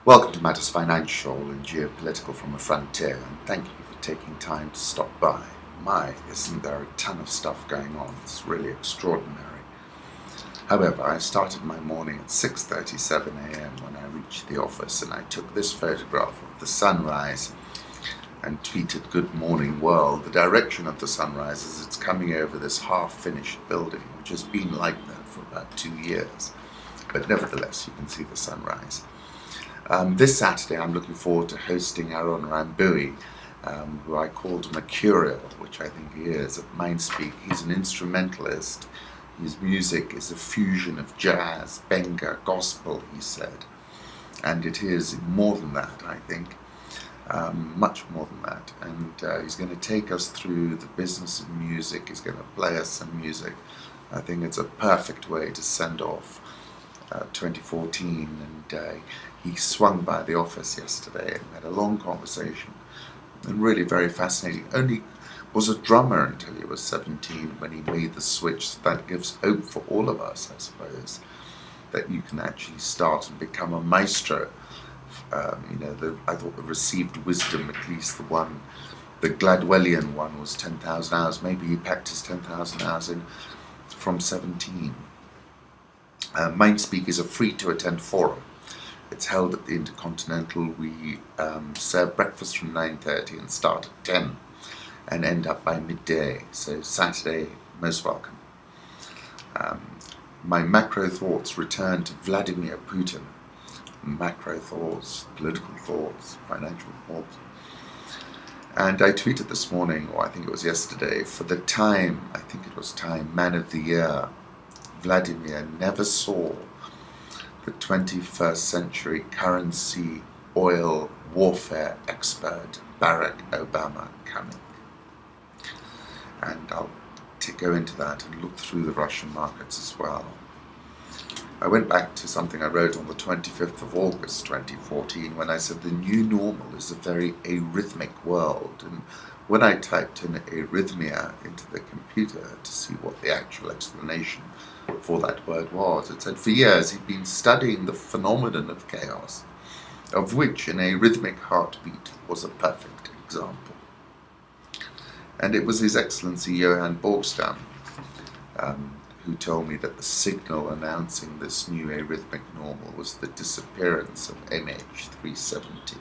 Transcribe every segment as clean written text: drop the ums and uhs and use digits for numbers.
Welcome to Matters Financial and Geopolitical from the Frontier, and thank you for taking time to stop by. Isn't there a ton of stuff going on? It's really extraordinary. However, I started my morning at 6:37 a.m. when I reached the office, and I took this photograph of the sunrise and tweeted, "Good morning, world." The direction of the sunrise is it's coming over this half-finished building, which has been like that for about 2 years. But nevertheless, you can see the sunrise. This Saturday, I'm looking forward to hosting Aaron Rambui, who I called Mercurial, which I think he is, at Mindspeak. He's an instrumentalist. His music is a fusion of jazz, benga, gospel, he said. And it is more than that, I think, much more than that. And he's going to take us through the business of music. He's going to play us some music. I think it's a perfect way to send off 2014, and he swung by the office yesterday and had a long conversation, and really very fascinating. Only was a drummer until he was 17 when he made the switch. So that gives hope for all of us, I suppose, that you can actually start and become a maestro. I thought the received wisdom, at least the Gladwellian one, was 10,000 hours. Maybe he practiced 10,000 hours from 17. Mindspeak is a free-to-attend forum. It's held at the Intercontinental. We serve breakfast from 9:30 and start at 10 and end up by midday. So Saturday, most welcome. My macro thoughts return to Vladimir Putin. Macro thoughts, political thoughts, financial thoughts. And I tweeted this morning, or I think it was yesterday, for the Time, I think it was Time, Man of the Year, Vladimir never saw the 21st century currency, oil, warfare expert Barack Obama coming. And I'll go into that and look through the Russian markets as well. I went back to something I wrote on the 25th of August 2014 when I said the new normal is a very arrhythmic world. And when I typed in arrhythmia into the computer to see what the actual explanation for that word was, it said for years he'd been studying the phenomenon of chaos, of which an arrhythmic heartbeat was a perfect example. And it was His Excellency Johann Borgstam who told me that the signal announcing this new arrhythmic normal was the disappearance of MH370.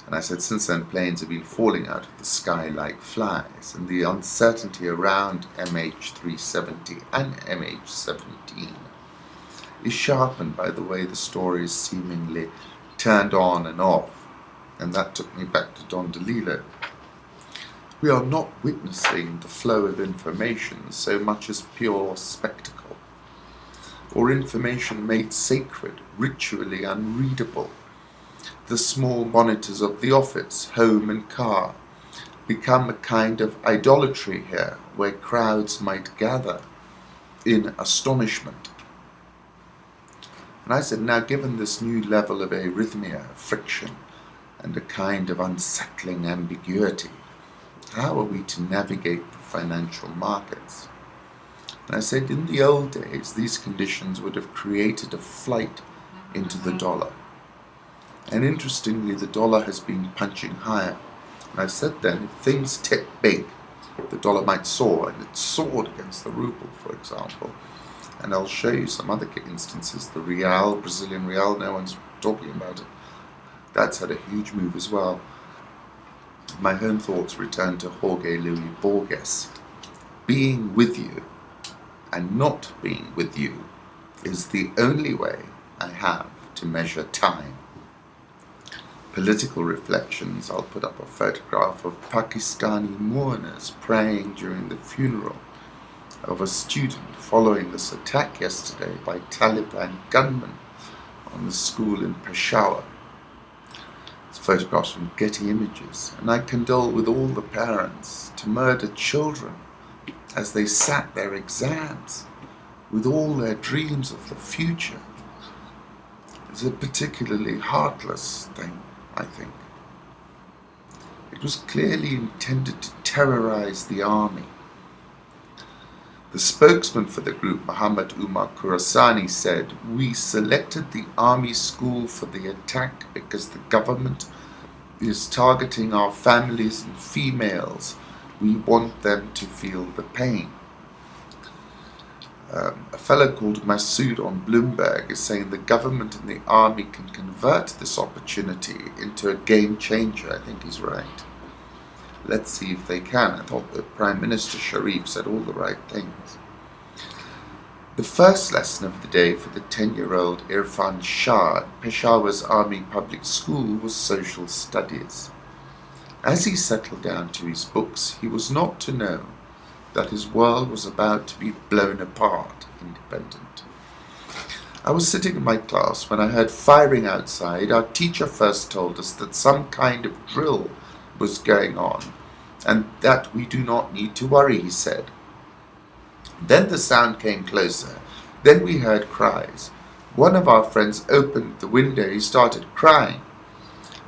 And I said, since then, planes have been falling out of the sky like flies, and the uncertainty around MH370 and MH17 is sharpened by the way the story is seemingly turned on and off. And that took me back to Don DeLillo. We are not witnessing the flow of information so much as pure spectacle, or information made sacred, ritually unreadable. The small monitors of the office, home and car become a kind of idolatry here, where crowds might gather in astonishment. And I said, now given this new level of arrhythmia, friction, and a kind of unsettling ambiguity, how are we to navigate the financial markets? And I said, in the old days, these conditions would have created a flight into the dollar. And interestingly, the dollar has been punching higher. And I said then, if things tip big, the dollar might soar, and it soared against the ruble, for example. And I'll show you some other instances. The real, Brazilian real, no one's talking about it. That's had a huge move as well. My own thoughts return to Jorge Luis Borges. Being with you and not being with you is the only way I have to measure time. Political reflections, I'll put up a photograph of Pakistani mourners praying during the funeral of a student following this attack yesterday by Taliban gunmen on the school in Peshawar. It's photographs from Getty Images, and I condole with all the parents to murdered children as they sat their exams with all their dreams of the future. It's a particularly heartless thing, I think. It was clearly intended to terrorize the army. The spokesman for the group, Muhammad Umar Khurasani, said, "We selected the army school for the attack because the government is targeting our families and females. We want them to feel the pain." A fellow called Masood on Bloomberg is saying the government and the army can convert this opportunity into a game changer. I think he's right. Let's see if they can. I thought that Prime Minister Sharif said all the right things. The first lesson of the day for the 10-year-old Irfan Shah at Peshawar's Army Public School was social studies. As he settled down to his books, he was not to know that his world was about to be blown apart, independent. I was sitting in my class when I heard firing outside. Our teacher first told us that some kind of drill was going on and that we do not need to worry, he said. Then the sound came closer. Then we heard cries. One of our friends opened the window. He started crying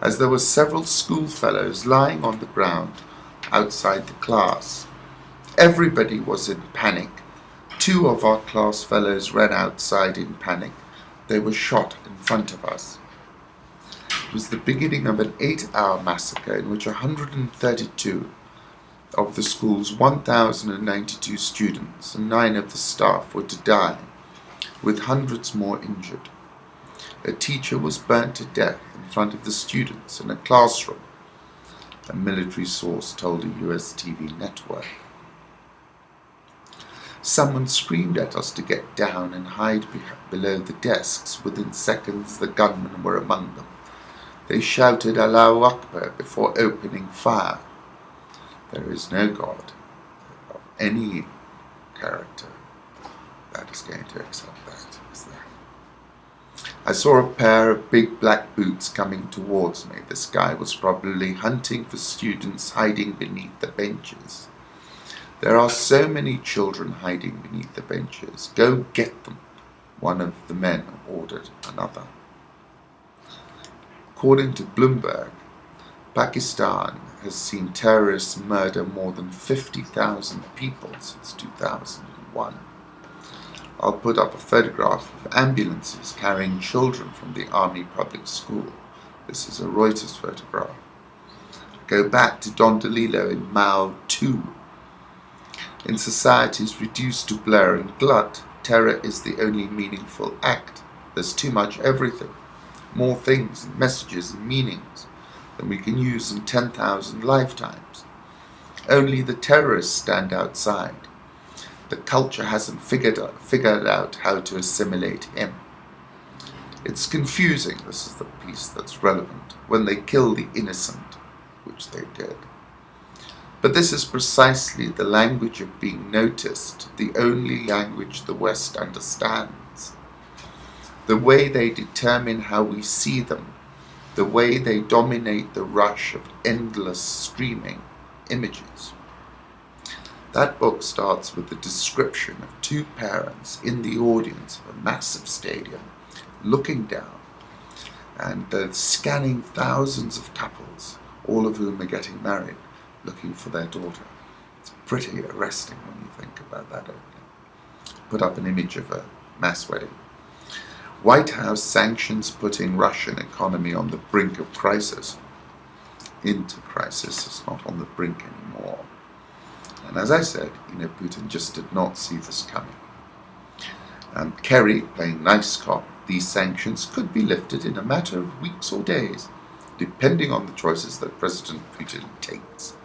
as there were several schoolfellows lying on the ground outside the class. Everybody was in panic. 2 of our class fellows ran outside in panic. They were shot in front of us. It was the beginning of an 8-hour massacre in which 132 of the school's 1,092 students and 9 of the staff were to die, with hundreds more injured. A teacher was burnt to death in front of the students in a classroom, a military source told a US TV network. Someone screamed at us to get down and hide below the desks. Within seconds, the gunmen were among them. They shouted Allahu Akbar before opening fire. There is no God of any character that is going to accept that, is there? I saw a pair of big black boots coming towards me. This guy was probably hunting for students hiding beneath the benches. There are so many children hiding beneath the benches. Go get them, one of the men ordered another. According to Bloomberg, Pakistan has seen terrorists murder more than 50,000 people since 2001. I'll put up a photograph of ambulances carrying children from the Army Public School. This is a Reuters photograph. Go back to Don DeLillo in Mao 2. In societies reduced to blur and glut, terror is the only meaningful act. There's too much everything, more things and messages and meanings than we can use in 10,000 lifetimes. Only the terrorists stand outside. The culture hasn't figured out how to assimilate him. It's confusing, this is the piece that's relevant, when they kill the innocent, which they did. But this is precisely the language of being noticed, the only language the West understands. The way they determine how we see them, the way they dominate the rush of endless streaming images. That book starts with the description of 2 parents in the audience of a massive stadium, looking down and scanning thousands of couples, all of whom are getting married, looking for their daughter. It's pretty arresting when you think about that opening. Put up an image of a mass wedding. White House sanctions putting Russian economy on the brink of crisis. Into crisis, it's not on the brink anymore. And as I said, Putin just did not see this coming. And Kerry, playing nice cop, these sanctions could be lifted in a matter of weeks or days, depending on the choices that President Putin takes.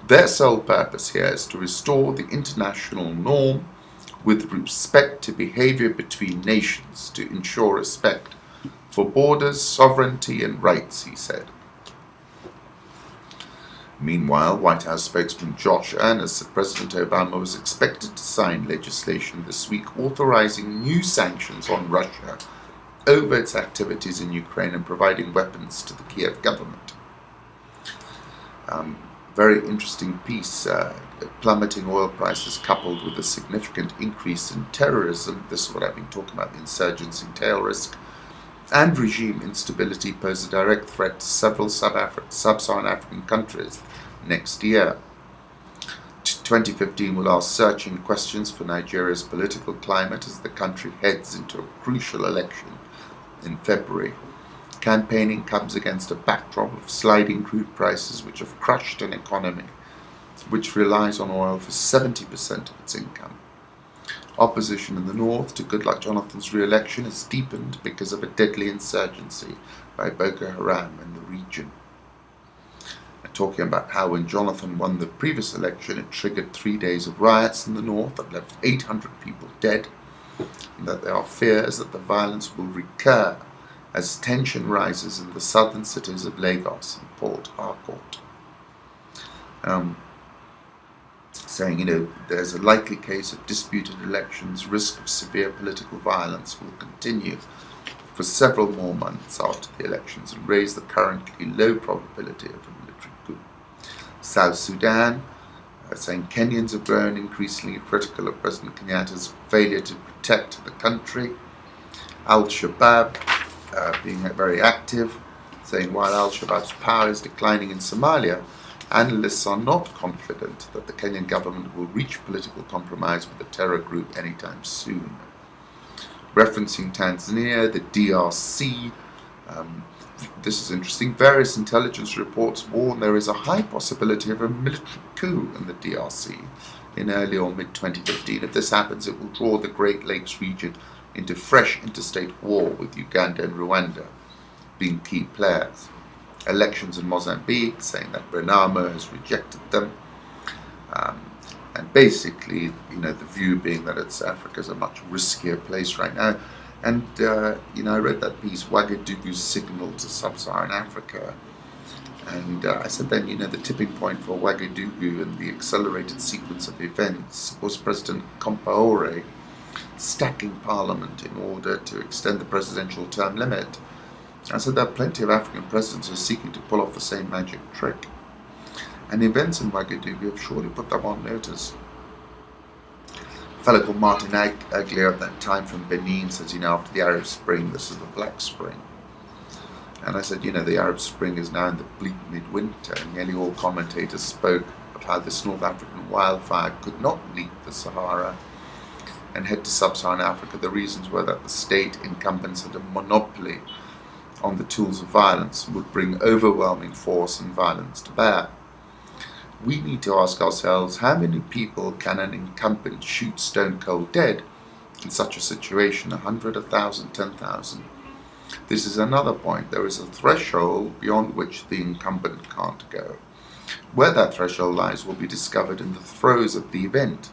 Their sole purpose here is to restore the international norm with respect to behavior between nations, to ensure respect for borders, sovereignty and rights, he said. Meanwhile, White House spokesman Josh Earnest said President Obama was expected to sign legislation this week authorizing new sanctions on Russia over its activities in Ukraine and providing weapons to the Kiev government. Very interesting piece. Plummeting oil prices coupled with a significant increase in terrorism, this is what I've been talking about, the insurgency, tail risk, and regime instability pose a direct threat to several sub-Saharan African countries next year. 2015 will ask searching questions for Nigeria's political climate as the country heads into a crucial election in February. Campaigning comes against a backdrop of sliding crude prices which have crushed an economy which relies on oil for 70% of its income. Opposition in the north to Goodluck Jonathan's re-election has deepened because of a deadly insurgency by Boko Haram in the region. And talking about how when Jonathan won the previous election, it triggered 3 days of riots in the north that left 800 people dead, and that there are fears that the violence will recur as tension rises in the southern cities of Lagos and Port Harcourt. Saying, there's a likely case of disputed elections, risk of severe political violence will continue for several more months after the elections and raise the currently low probability of a military coup. South Sudan, saying Kenyans have grown increasingly critical of President Kenyatta's failure to protect the country. Al-Shabaab being very active, saying while Al-Shabaab's power is declining in Somalia, analysts are not confident that the Kenyan government will reach political compromise with the terror group anytime soon. Referencing Tanzania, the DRC, this is interesting, various intelligence reports warn there is a high possibility of a military coup in the DRC in early or mid-2015. If this happens, it will draw the Great Lakes region into fresh interstate war with Uganda and Rwanda being key players. Elections in Mozambique, saying that Renamo has rejected them, and basically, the view being that Africa's a much riskier place right now. And I read that piece, Ouagadougou's signal to sub-Saharan Africa, and I said then, the tipping point for Ouagadougou and the accelerated sequence of events was President Compaoré stacking Parliament in order to extend the presidential term limit. I said there are plenty of African presidents who are seeking to pull off the same magic trick. And events in Ouagadougou have surely put them on notice. A fellow called Martin Aglier at that time from Benin says, after the Arab Spring, this is the Black Spring. And I said, the Arab Spring is now in the bleak midwinter, and nearly all commentators spoke of how this North African wildfire could not leap the Sahara and head to sub-Saharan Africa. The reasons were that the state incumbents had a monopoly on the tools of violence and would bring overwhelming force and violence to bear. We need to ask ourselves, how many people can an incumbent shoot stone cold dead in such a situation? 100, 1,000, 10,000? This is another point. There is a threshold beyond which the incumbent can't go. Where that threshold lies will be discovered in the throes of the event.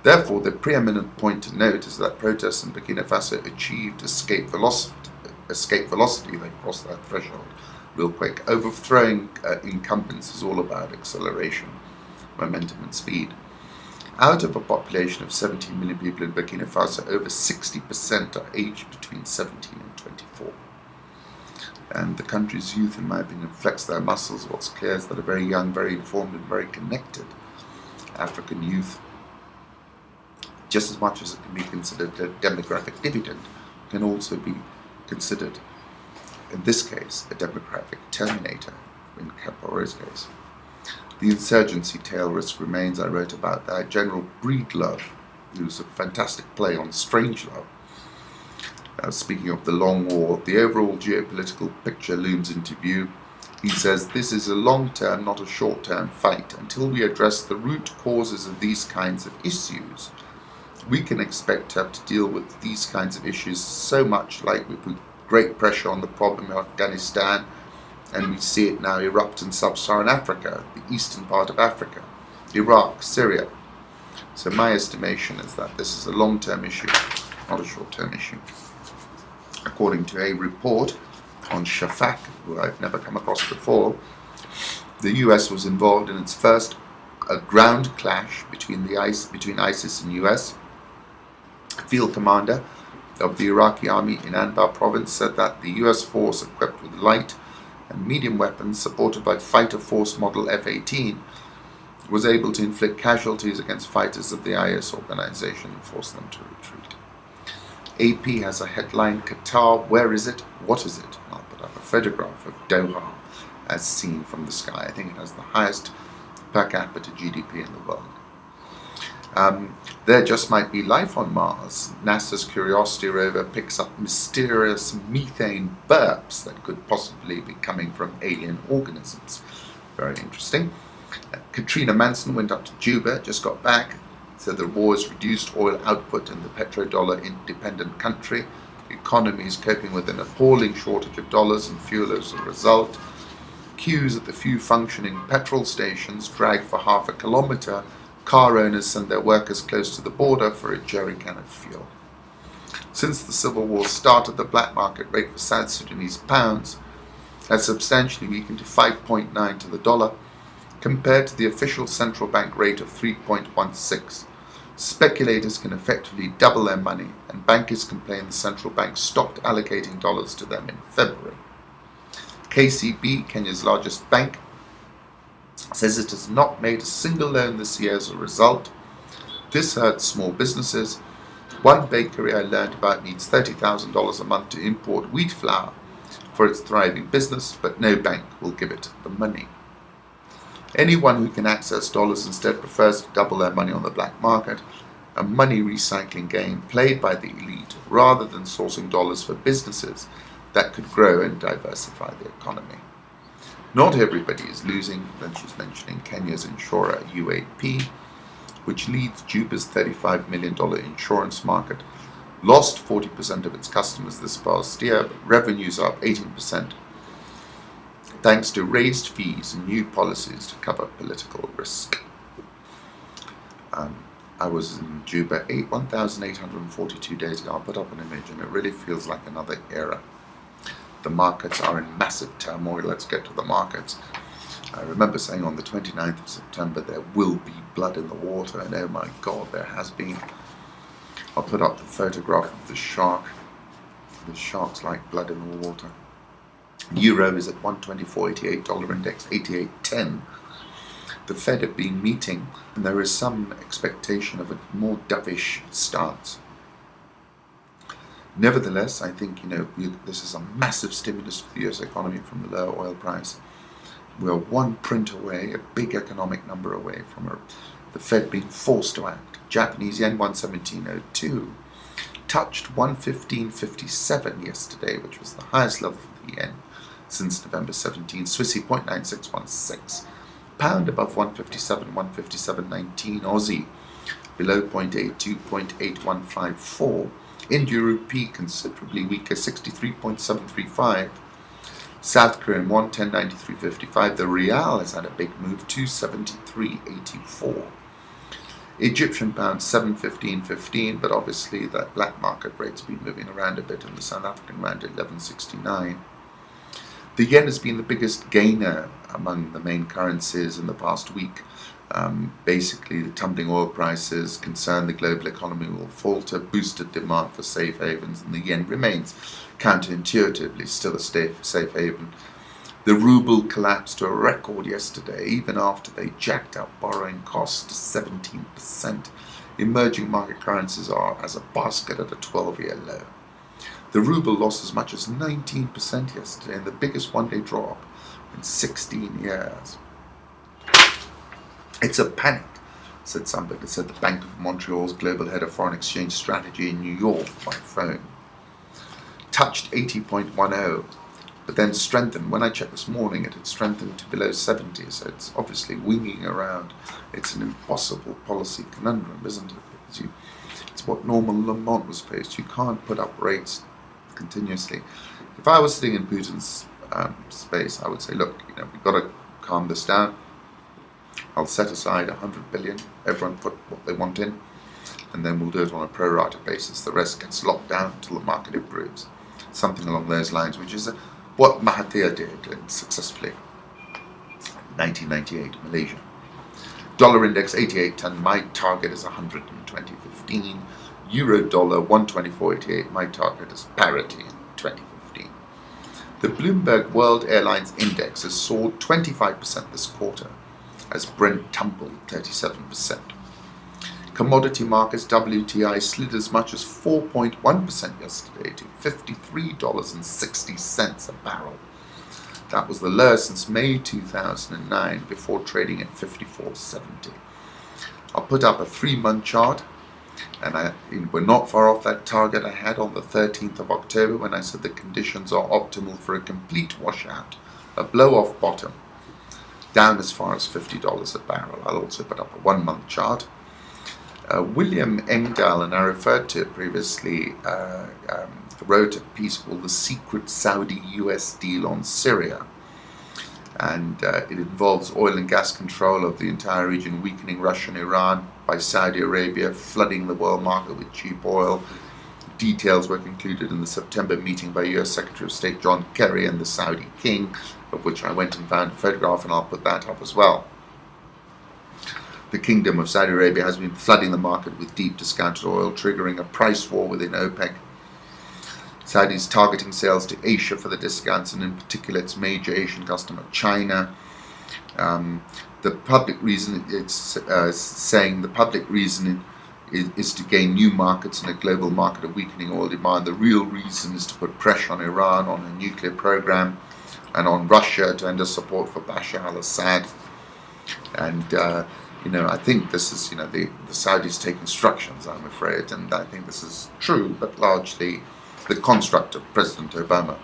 Therefore, the preeminent point to note is that protests in Burkina Faso achieved escape velocity. They crossed that threshold real quick. Overthrowing incumbents is all about acceleration, momentum and speed. Out of a population of 17 million people in Burkina Faso, over 60% are aged between 17 and 24. And the country's youth, in my opinion, flex their muscles. What's clear is that a very young, very informed and very connected African youth, just as much as it can be considered a demographic dividend, can also be considered, in this case, a demographic terminator, in Compaoré's case. The insurgency tail risk remains. I wrote about that. General Breedlove, who's a fantastic play on Strangelove. Speaking of the long war, the overall geopolitical picture looms into view. He says, this is a long-term, not a short-term fight. Until we address the root causes of these kinds of issues, we can expect to have to deal with these kinds of issues so much like we put great pressure on the problem of Afghanistan, and we see it now erupt in sub-Saharan Africa, the eastern part of Africa, Iraq, Syria. So my estimation is that this is a long-term issue, not a short-term issue. According to a report on Shafak, who I've never come across before, the US was involved in its first ground clash between ISIS and US. Field commander of the Iraqi army in Anbar province said that the US force, equipped with light and medium weapons supported by fighter force model F-18, was able to inflict casualties against fighters of the IS organization and force them to retreat. AP has a headline, Qatar, where is it? What is it? I'll put up a photograph of Doha as seen from the sky. I think it has the highest per capita GDP in the world. There just might be life on Mars. NASA's Curiosity rover picks up mysterious methane burps that could possibly be coming from alien organisms. Very interesting. Katrina Manson went up to Juba, just got back, said the war has reduced oil output in the petrodollar independent country. The economy is coping with an appalling shortage of dollars and fuel as a result. Queues at the few functioning petrol stations drag for half a kilometre. Car owners send their workers close to the border for a jerry can of fuel. Since the civil war started, the black market rate for South Sudanese pounds has substantially weakened to 5.9 to the dollar, compared to the official central bank rate of 3.16. Speculators can effectively double their money, and bankers complain the central bank stopped allocating dollars to them in February. KCB, Kenya's largest bank, says it has not made a single loan this year as a result. This hurts small businesses. One bakery I learned about needs $30,000 a month to import wheat flour for its thriving business, but no bank will give it the money. Anyone who can access dollars instead prefers to double their money on the black market, a money recycling game played by the elite rather than sourcing dollars for businesses that could grow and diversify the economy. Not everybody is losing. Then she's mentioning Kenya's insurer UAP, which leads Juba's $35 million insurance market, lost 40% of its customers this past year, but revenues are up 18%, thanks to raised fees and new policies to cover political risk. I was in Juba 1,842 days ago. I'll put up an image, and it really feels like another era. The markets are in massive turmoil. Let's get to the markets. I remember saying on the 29th of September there will be blood in the water, and oh my God, there has been. I'll put up the photograph of the shark. The shark's like blood in the water. Euro is at 124.88, dollar index 88.10. The Fed have been meeting, and there is some expectation of a more dovish stance. Nevertheless, I think this is a massive stimulus for the US economy from the lower oil price. We're one print away, a big economic number away from the Fed being forced to act. Japanese yen 117.02 touched 115.57 yesterday, which was the highest level for the yen since November 17. Swissy 0.9616. Pound above 157, 157.19. Aussie below 0.82, 0.8154. India rupee considerably weaker, 63.735. South Korean won 10.9355. The real has had a big move, 273.84. Egyptian pound 7.15.15, but obviously that black market rate's been moving around a bit, and the South African rand 11.69. The yen has been the biggest gainer among the main currencies in the past week. Basically, the tumbling oil prices concern the global economy will falter, boosted demand for safe havens, and the yen remains counterintuitively still a safe haven. The ruble collapsed to a record yesterday, even after they jacked up borrowing costs to 17%. Emerging market currencies are as a basket at a 12-year low. The ruble lost as much as 19% yesterday, and the biggest one-day drop in 16 years. It's a panic, said somebody. Said the Bank of Montreal's global head of foreign exchange strategy in New York by phone. Touched 80.10, but then strengthened. When I checked this morning, it had strengthened to below 70, so it's obviously winging around. It's an impossible policy conundrum, isn't it? Because it's what Norman Lamont was faced. You can't put up rates continuously. If I was sitting in Putin's space, I would say, look, we've got to calm this down. I'll set aside 100 billion, everyone put what they want in, and then we'll do it on a pro rata basis. The rest gets locked down until the market improves. Something along those lines, which is what Mahathir did successfully in 1998 Malaysia. Dollar index 88.10, my target is 120.15. Euro dollar 124.88, my target is parity in 2015. The Bloomberg World Airlines Index has soared 25% this quarter, as Brent tumbled 37%. Commodity markets WTI slid as much as 4.1% yesterday to $53.60 a barrel. That was the lowest since May 2009, before trading at 54.70. I'll put up a 3-month chart, and we're not far off that target I had on the 13th of October when I said the conditions are optimal for a complete washout, a blow-off bottom, down as far as $50 a barrel. I'll also put up a 1-month chart. William Engdahl, and I referred to it previously, wrote a piece called The Secret Saudi-US Deal on Syria. And it involves oil and gas control of the entire region, weakening Russia and Iran by Saudi Arabia, flooding the world market with cheap oil. Details were concluded in the September meeting by US Secretary of State John Kerry and the Saudi king, of which I went and found a photograph, and I'll put that up as well. The Kingdom of Saudi Arabia has been flooding the market with deep discounted oil, triggering a price war within OPEC. Saudi's targeting sales to Asia for the discounts, and in particular its major Asian customer, China. The public reason, it's saying the public reason is to gain new markets in a global market of weakening oil demand. The real reason is to put pressure on Iran on a nuclear program, and on Russia to end support for Bashar al-Assad. And I think this is, the Saudis take instructions, I'm afraid, and I think this is true, but largely the construct of President Obama.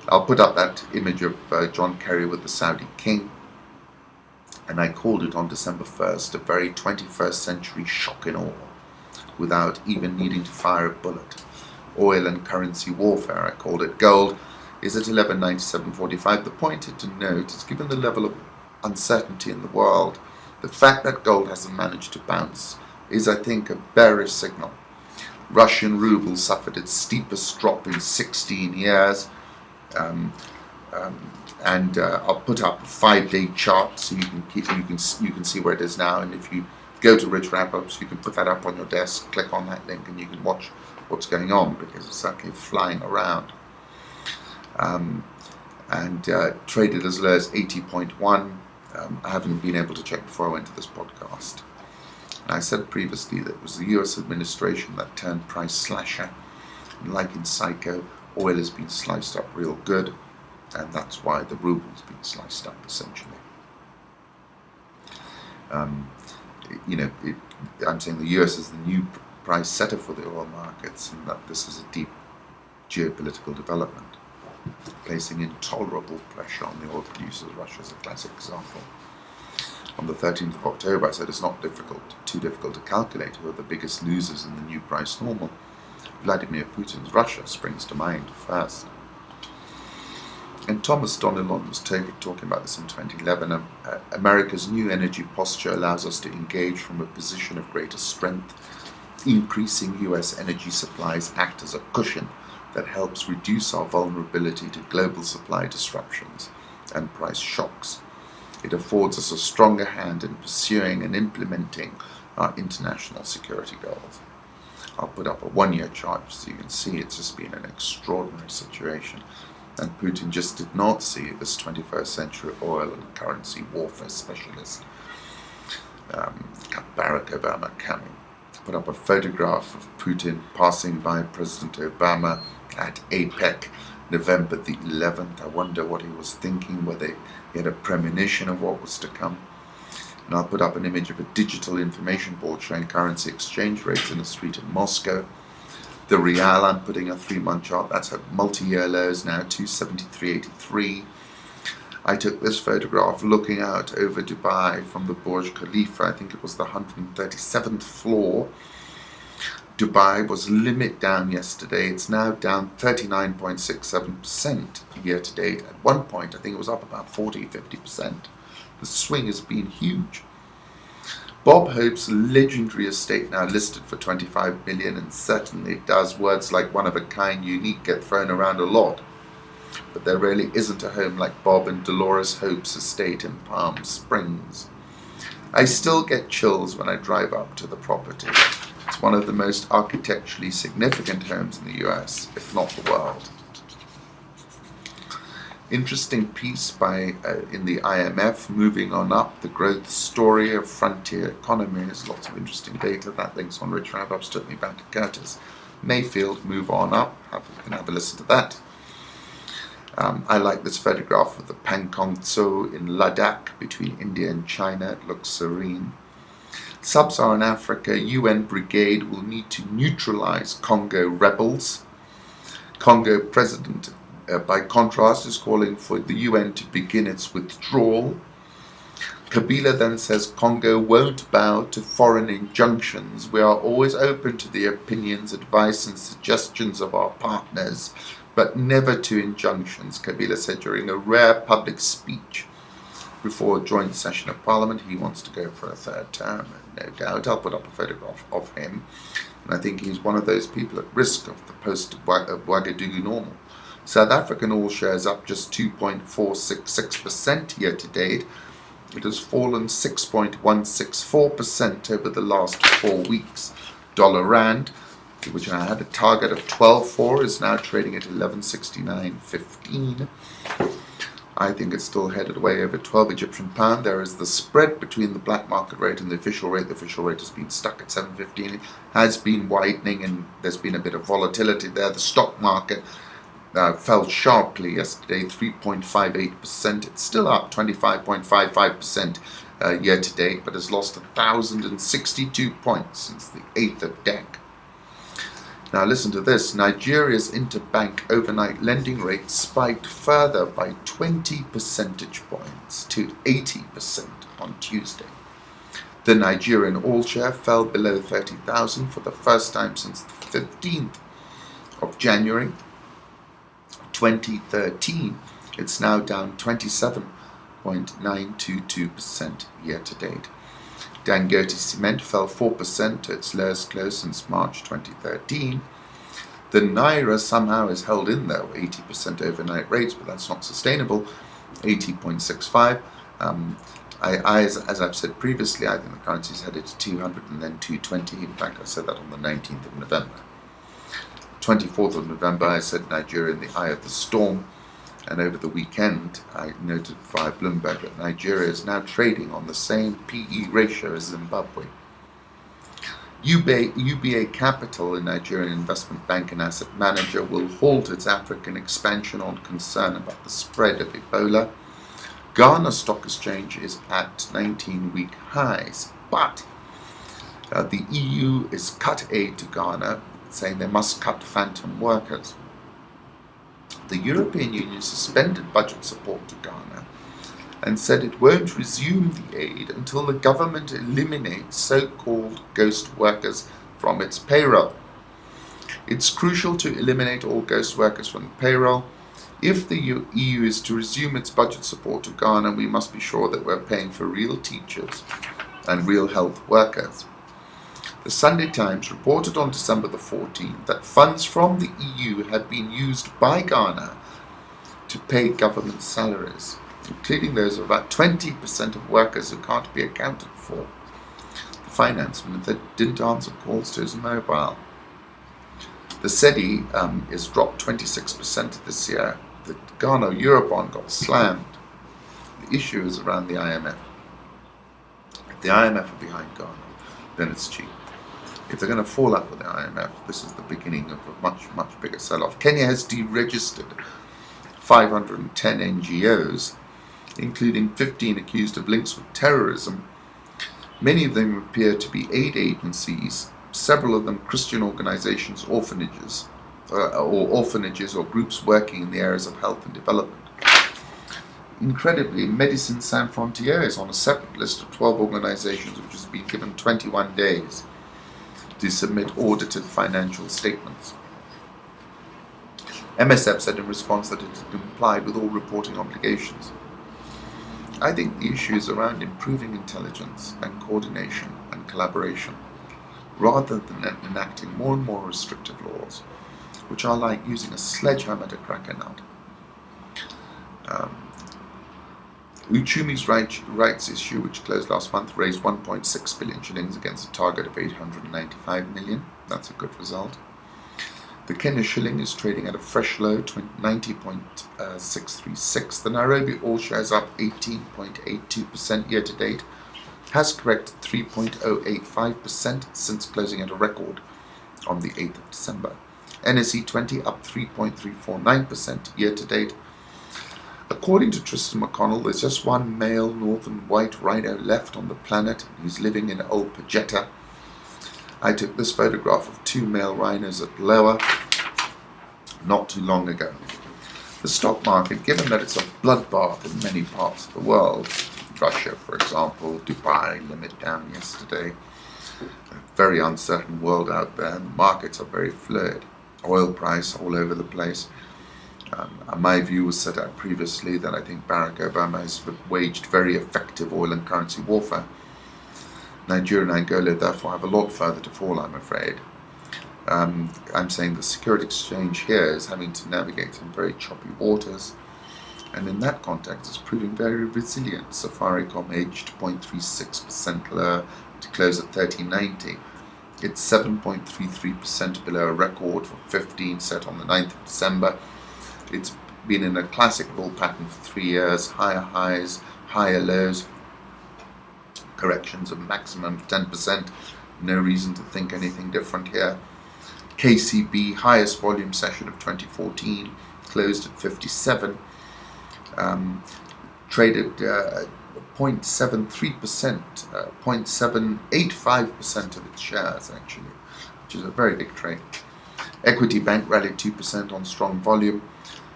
I'll put up that image of John Kerry with the Saudi king, and I called it on December 1st a very 21st century shock in oil, without even needing to fire a bullet. Oil and currency warfare, I called it. Gold is at 1197.45. The point to note is, given the level of uncertainty in the world, the fact that gold hasn't managed to bounce is, I think, a bearish signal. Russian ruble suffered its steepest drop in 16 years, and I'll put up a 5-day chart so you can see where it is now. And if you go to Rich Wrap-Ups, you can put that up on your desk, click on that link, and you can watch what's going on, because it's certainly flying around. Traded as low as 80.1. I haven't been able to check before I went to this podcast. And I said previously that it was the US administration that turned price slasher. And like in Psycho, oil has been sliced up real good, and that's why the ruble's been sliced up, essentially. I'm saying the US is the new price setter for the oil markets, and that this is a deep geopolitical development, placing intolerable pressure on the oil producers. Russia is a classic example. On the 13th of October, I said it's not too difficult to calculate who are the biggest losers in the new price normal. Vladimir Putin's Russia springs to mind first. And Thomas Donilon was talking about this in 2011. America's new energy posture allows us to engage from a position of greater strength. Increasing US energy supplies act as a cushion that helps reduce our vulnerability to global supply disruptions and price shocks. It affords us a stronger hand in pursuing and implementing our international security goals. I'll put up a 1-year chart so you can see it's just been an extraordinary situation. And Putin just did not see this 21st century oil and currency warfare specialist, Barack Obama, coming. I put up a photograph of Putin passing by President Obama at APEC, November the 11th. I wonder what he was thinking, whether he had a premonition of what was to come. And I'll put up an image of a digital information board showing currency exchange rates in a street in Moscow. The Rial, I'm putting a 3-month chart, that's at multi-year lows now, 273.83. I took this photograph looking out over Dubai from the Burj Khalifa. I think it was the 137th floor. Dubai was limit down yesterday. It's now down 39.67% year to date. At one point, I think it was up about 40-50%. The swing has been huge. Bob Hope's legendary estate now listed for $25 million, and certainly it does. Words like one of a kind, unique get thrown around a lot. But there really isn't a home like Bob and Dolores Hope's estate in Palm Springs. I still get chills when I drive up to the property. It's one of the most architecturally significant homes in the US, if not the world. Interesting piece in the IMF, moving on up, the growth story of frontier economies. Lots of interesting data. That link's on Rich Wrap-Ups, took me back to Curtis Mayfield, move on up. You can have a listen to that. I like this photograph of the Pangong Tso in Ladakh between India and China. It looks serene. Sub-Saharan Africa UN brigade will need to neutralize Congo rebels. Congo president, by contrast, is calling for the UN to begin its withdrawal. Kabila then says Congo won't bow to foreign injunctions. We are always open to the opinions, advice and suggestions of our partners, but never to injunctions, Kabila said during a rare public speech before a joint session of parliament. He wants to go for a third term, no doubt. I'll put up a photograph of him, and I think he's one of those people at risk of the post-Ouagadougou normal. South African all shares up just 2.466% year to date. It has fallen 6.164% over the last 4 weeks. Dollar Rand, which I had a target of 12.4, is now trading at 11.69.15. I think it's still headed way over 12 Egyptian pound. There is the spread between the black market rate and the official rate. The official rate has been stuck at 7.15. It has been widening, and there's been a bit of volatility there. The stock market fell sharply yesterday, 3.58%. It's still up 25.55% year to date, but has lost 1,062 points since the 8th of Dec. Now listen to this. Nigeria's interbank overnight lending rate spiked further by 20 percentage points to 80% on Tuesday. The Nigerian all-share fell below 30,000 for the first time since the 15th of January 2013. It's now down 27.922% year to date. Dangote Cement fell 4% to its lowest close since March 2013. The Naira somehow is held in there with 80% overnight rates, but that's not sustainable, 80.65. As I've said previously, I think the currency is headed to 200 and then 220. In fact, I said that on the 19th of November. 24th of November, I said Nigeria in the eye of the storm. And over the weekend, I noted via Bloomberg that Nigeria is now trading on the same PE ratio as Zimbabwe. UBA Capital, a Nigerian investment bank and asset manager, will halt its African expansion on concern about the spread of Ebola. Ghana Stock Exchange is at 19-week highs, but the EU is cut aid to Ghana, saying they must cut phantom workers. The European Union suspended budget support to Ghana and said it won't resume the aid until the government eliminates so-called ghost workers from its payroll. It's crucial to eliminate all ghost workers from the payroll. If the EU is to resume its budget support to Ghana, we must be sure that we're paying for real teachers and real health workers. The Sunday Times reported on December the 14th that funds from the EU had been used by Ghana to pay government salaries, including those of about 20% of workers who can't be accounted for. The finance minister didn't answer calls to his mobile. The cedi is dropped 26% this year. The Ghana Eurobond got slammed. The issue is around the IMF. If the IMF are behind Ghana, then it's cheap. If they're going to fall out with the IMF, this is the beginning of a much, much bigger sell-off. Kenya has deregistered 510 NGOs, including 15 accused of links with terrorism. Many of them appear to be aid agencies, several of them Christian organizations, orphanages or groups working in the areas of health and development. Incredibly, Médecins Sans Frontières is on a separate list of 12 organizations which has been given 21 days to submit audited financial statements. MSF said in response that it had complied with all reporting obligations. I think the issue is around improving intelligence and coordination and collaboration, rather than enacting more and more restrictive laws, which are like using a sledgehammer to crack a nut. Uchumi's rights issue, which closed last month, raised 1.6 billion shillings against a target of 895 million. That's a good result. The Kenya shilling is trading at a fresh low, 90.636. The Nairobi all shares up 18.82% year to date, has corrected 3.085% since closing at a record on the 8th of December. NSE 20 up 3.349% year to date. According to Tristan McConnell, there's just one male northern white rhino left on the planet. He's living in Old Pajetta. I took this photograph of 2 male rhinos at Lower not too long ago. The stock market, given that it's a bloodbath in many parts of the world, Russia, for example, Dubai, limit down yesterday, a very uncertain world out there, and the markets are very fluid. Oil price all over the place. My view was set out previously that I think Barack Obama has waged very effective oil and currency warfare. Nigeria and Angola therefore have a lot further to fall, I'm afraid. I'm saying the security exchange here is having to navigate some very choppy waters, and in that context it's proving very resilient. Safaricom edged 0.36% lower to close at 1390. It's 7.33% below a record for 15 set on the 9th of December. It's been in a classic bull pattern for 3 years, higher highs, higher lows, corrections of maximum of 10%. No reason to think anything different here. KCB, highest volume session of 2014, closed at 57, traded 0.73%, 0.785% of its shares actually, which is a very big trade. Equity Bank rallied 2% on strong volume.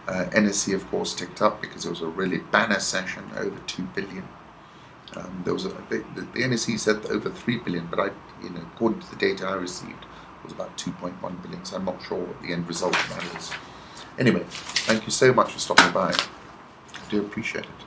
NSE of course ticked up because it was a really banner session, over 2 billion. There was the NSE said over 3 billion, but according to the data I received, it was about 2.1 billion. So I'm not sure what the end result of that is. Anyway, thank you so much for stopping by. I do appreciate it.